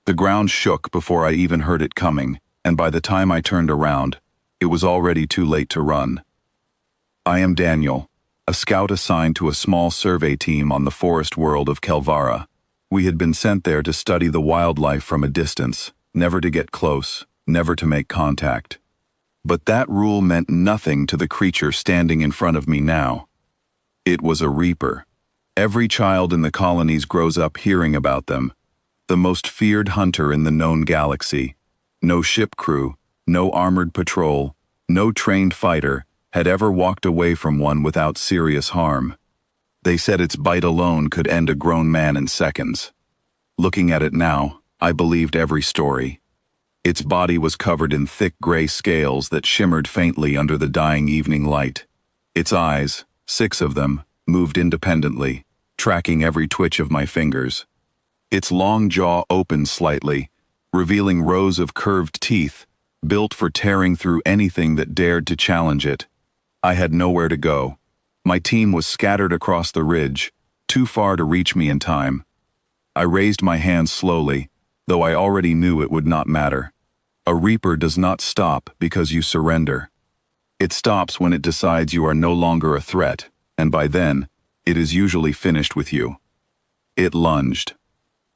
The ground shook before I even heard it coming, and by the time I turned around, it was already too late to run. I am Daniel, a scout assigned to a small survey team on the forest world of Kelvara. We had been sent there to study the wildlife from a distance, never to get close, never to make contact. But that rule meant nothing to the creature standing in front of me now. It was a reaper. Every child in the colonies grows up hearing about them. The most feared hunter in the known galaxy. No ship crew, no armored patrol, no trained fighter had ever walked away from one without serious harm. They said its bite alone could end a grown man in seconds. Looking at it now, I believed every story. Its body was covered in thick gray scales that shimmered faintly under the dying evening light. Its eyes, 6 of them, moved independently, tracking every twitch of my fingers. Its long jaw opened slightly, revealing rows of curved teeth, built for tearing through anything that dared to challenge it. I had nowhere to go. My team was scattered across the ridge, too far to reach me in time. I raised my hands slowly, though I already knew it would not matter. A reaper does not stop because you surrender. It stops when it decides you are no longer a threat, and by then, it is usually finished with you. It lunged.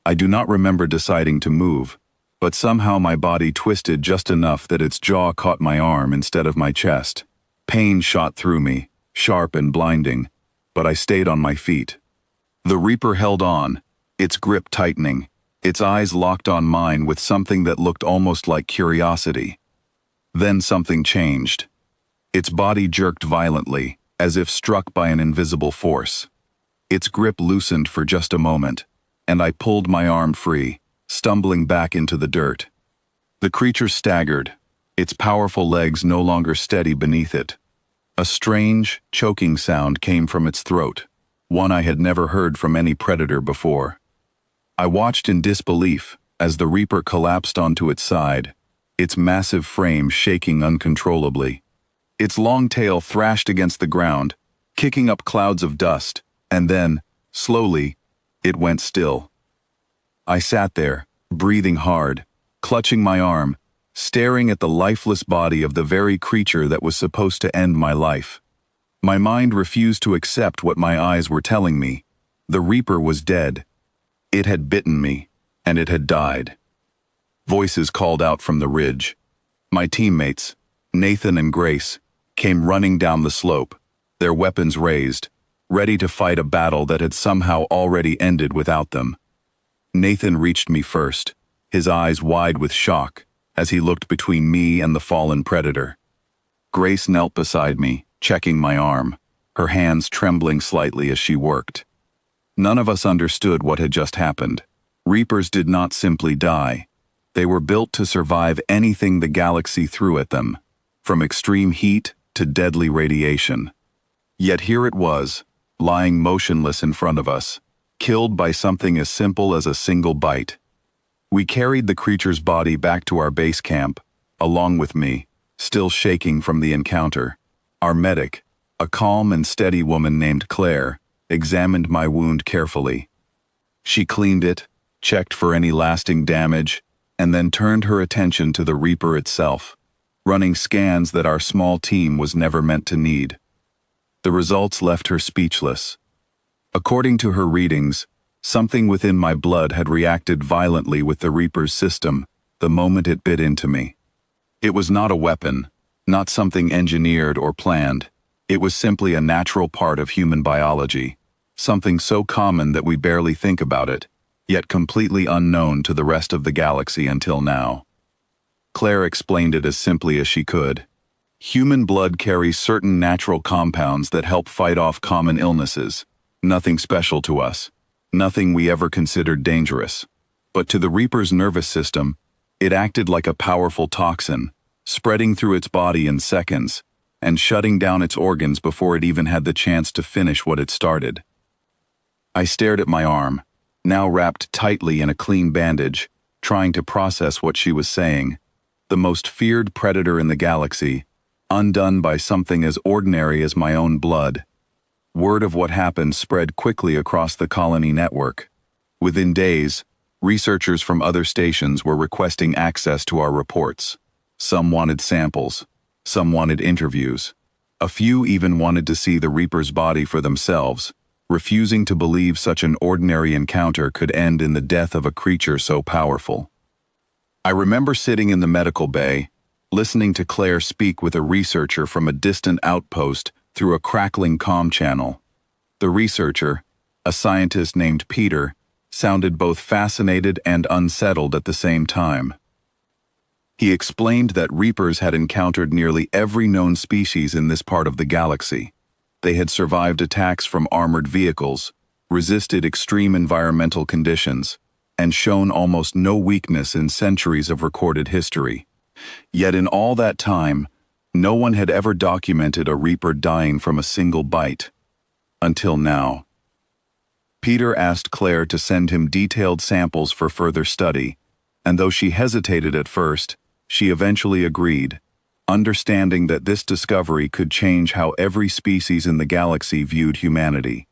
I do not remember deciding to move, but somehow my body twisted just enough that its jaw caught my arm instead of my chest. Pain shot through me, sharp and blinding, but I stayed on my feet. The reaper held on, its grip tightening, its eyes locked on mine with something that looked almost like curiosity. Then something changed. Its body jerked violently, as if struck by an invisible force. Its grip loosened for just a moment, and I pulled my arm free, stumbling back into the dirt. The creature staggered, its powerful legs no longer steady beneath it. A strange, choking sound came from its throat, one I had never heard from any predator before. I watched in disbelief as the reaper collapsed onto its side, its massive frame shaking uncontrollably. Its long tail thrashed against the ground, kicking up clouds of dust, and then, slowly, it went still. I sat there, breathing hard, clutching my arm, staring at the lifeless body of the very creature that was supposed to end my life. My mind refused to accept what my eyes were telling me. The reaper was dead. It had bitten me, and it had died. Voices called out from the ridge. My teammates, Nathan and Grace, came running down the slope, their weapons raised, ready to fight a battle that had somehow already ended without them. Nathan reached me first, his eyes wide with shock, as he looked between me and the fallen predator. Grace knelt beside me, checking my arm, her hands trembling slightly as she worked. None of us understood what had just happened. Reapers did not simply die. They were built to survive anything the galaxy threw at them, from extreme heat to deadly radiation. Yet here it was, lying motionless in front of us, killed by something as simple as a single bite. We carried the creature's body back to our base camp, along with me, still shaking from the encounter. Our medic, a calm and steady woman named Claire, examined my wound carefully. She cleaned it, checked for any lasting damage, and then turned her attention to the reaper itself, running scans that our small team was never meant to need. The results left her speechless. According to her readings, something within my blood had reacted violently with the reaper's system the moment it bit into me. It was not a weapon, not something engineered or planned. It was simply a natural part of human biology, something so common that we barely think about it, yet completely unknown to the rest of the galaxy until now. Claire explained it as simply as she could. Human blood carries certain natural compounds that help fight off common illnesses. Nothing special to us, nothing we ever considered dangerous. But to the Reaper's nervous system, it acted like a powerful toxin, spreading through its body in seconds, and shutting down its organs before it even had the chance to finish what it started. I stared at my arm, now wrapped tightly in a clean bandage, trying to process what she was saying. The most feared predator in the galaxy, undone by something as ordinary as my own blood. Word of what happened spread quickly across the colony network. Within days, Researchers from other stations were requesting access to our reports. Some wanted samples. Some wanted interviews. A few even wanted to see the Reaper's body for themselves, refusing to believe such an ordinary encounter could end in the death of a creature so powerful. I remember sitting in the medical bay, listening to Claire speak with a researcher from a distant outpost through a crackling comm channel. The researcher, a scientist named Peter, sounded both fascinated and unsettled at the same time. He explained that Reapers had encountered nearly every known species in this part of the galaxy. They had survived attacks from armored vehicles, resisted extreme environmental conditions, and shown almost no weakness in centuries of recorded history. Yet in all that time, no one had ever documented a Reaper dying from a single bite. Until now. Peter asked Claire to send him detailed samples for further study, and though she hesitated at first, she eventually agreed, understanding that this discovery could change how every species in the galaxy viewed humanity.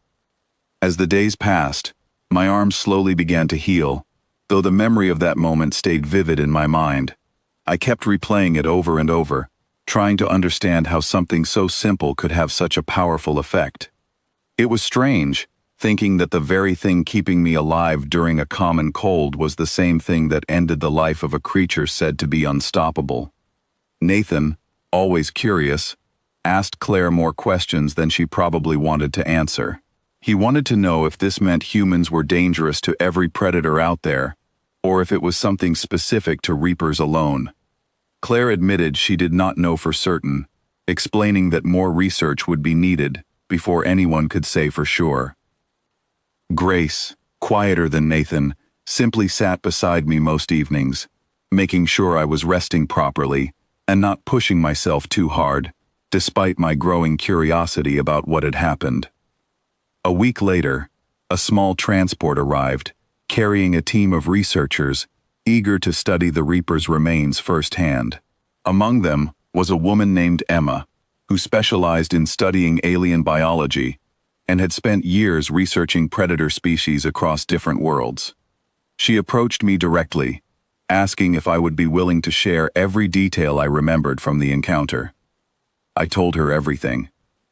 As the days passed, my arm slowly began to heal, though the memory of that moment stayed vivid in my mind. I kept replaying it over and over, trying to understand how something so simple could have such a powerful effect. It was strange, thinking that the very thing keeping me alive during a common cold was the same thing that ended the life of a creature said to be unstoppable. Nathan, always curious, asked Claire more questions than she probably wanted to answer. He wanted to know if this meant humans were dangerous to every predator out there, or if it was something specific to Reapers alone. Claire admitted she did not know for certain, explaining that more research would be needed before anyone could say for sure. Grace, quieter than Nathan, simply sat beside me most evenings, making sure I was resting properly and not pushing myself too hard, despite my growing curiosity about what had happened. A week later, a small transport arrived, carrying a team of researchers eager to study the Reaper's remains firsthand. Among them was a woman named Emma, who specialized in studying alien biology and had spent years researching predator species across different worlds. She approached me directly, asking if I would be willing to share every detail I remembered from the encounter. I told her everything,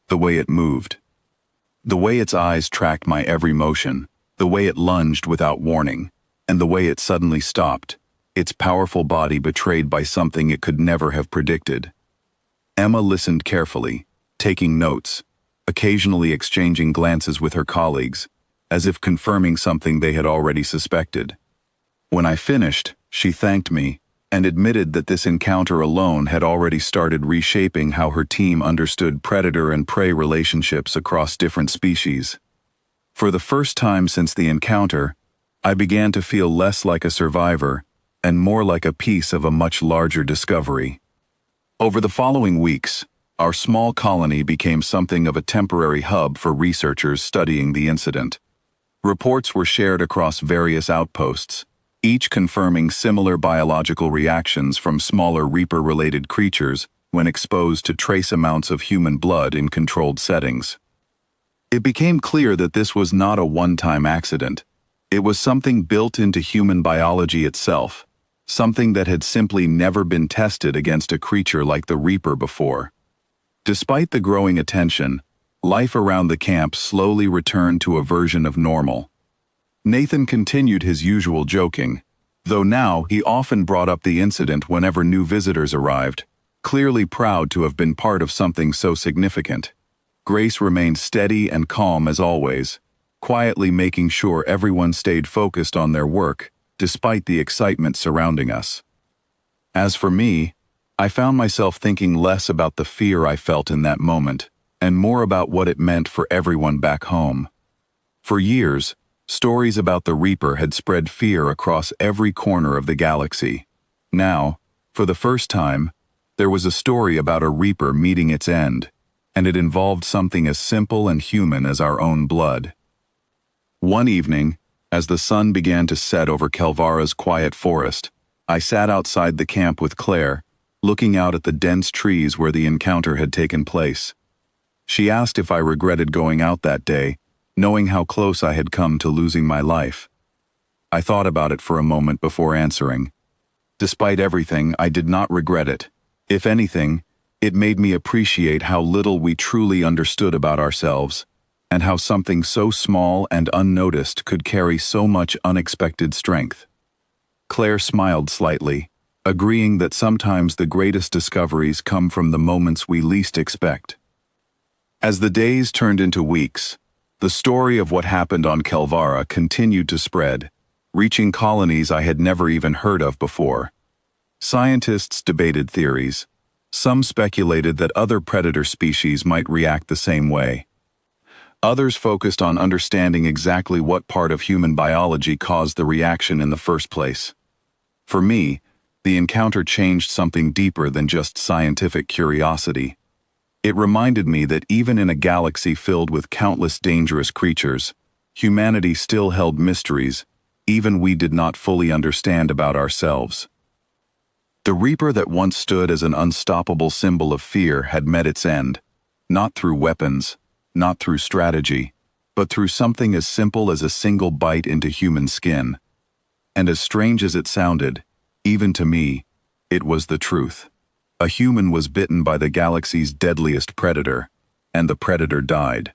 the way it moved, the way its eyes tracked my every motion, the way it lunged without warning, and the way it suddenly stopped, its powerful body betrayed by something it could never have predicted. Emma listened carefully, taking notes, occasionally exchanging glances with her colleagues, as if confirming something they had already suspected. When I finished, she thanked me and admitted that this encounter alone had already started reshaping how her team understood predator and prey relationships across different species. For the first time since the encounter, I began to feel less like a survivor and more like a piece of a much larger discovery. Over the following weeks, our small colony became something of a temporary hub for researchers studying the incident. Reports were shared across various outposts, each confirming similar biological reactions from smaller Reaper-related creatures when exposed to trace amounts of human blood in controlled settings. It became clear that this was not a one-time accident. It was something built into human biology itself, something that had simply never been tested against a creature like the Reaper before. Despite the growing attention, life around the camp slowly returned to a version of normal. Nathan continued his usual joking, though now he often brought up the incident whenever new visitors arrived, clearly proud to have been part of something so significant. Grace remained steady and calm as always, quietly making sure everyone stayed focused on their work, despite the excitement surrounding us. As for me, I found myself thinking less about the fear I felt in that moment, and more about what it meant for everyone back home. For years, stories about the Reaper had spread fear across every corner of the galaxy. Now, for the first time, there was a story about a Reaper meeting its end, and it involved something as simple and human as our own blood. One evening, as the sun began to set over Kelvara's quiet forest, I sat outside the camp with Claire, looking out at the dense trees where the encounter had taken place. She asked if I regretted going out that day, knowing how close I had come to losing my life. I thought about it for a moment before answering. Despite everything, I did not regret it. If anything, it made me appreciate how little we truly understood about ourselves, and how something so small and unnoticed could carry so much unexpected strength. Claire smiled slightly, agreeing that sometimes the greatest discoveries come from the moments we least expect. As the days turned into weeks, the story of what happened on Kelvara continued to spread, reaching colonies I had never even heard of before. Scientists debated theories. Some speculated that other predator species might react the same way. Others focused on understanding exactly what part of human biology caused the reaction in the first place. For me, the encounter changed something deeper than just scientific curiosity. It reminded me that even in a galaxy filled with countless dangerous creatures, humanity still held mysteries, even we did not fully understand about ourselves. The Reaper that once stood as an unstoppable symbol of fear had met its end, not through weapons, not through strategy, but through something as simple as a single bite into human skin. And as strange as it sounded, even to me, it was the truth. A human was bitten by the galaxy's deadliest predator, and the predator died.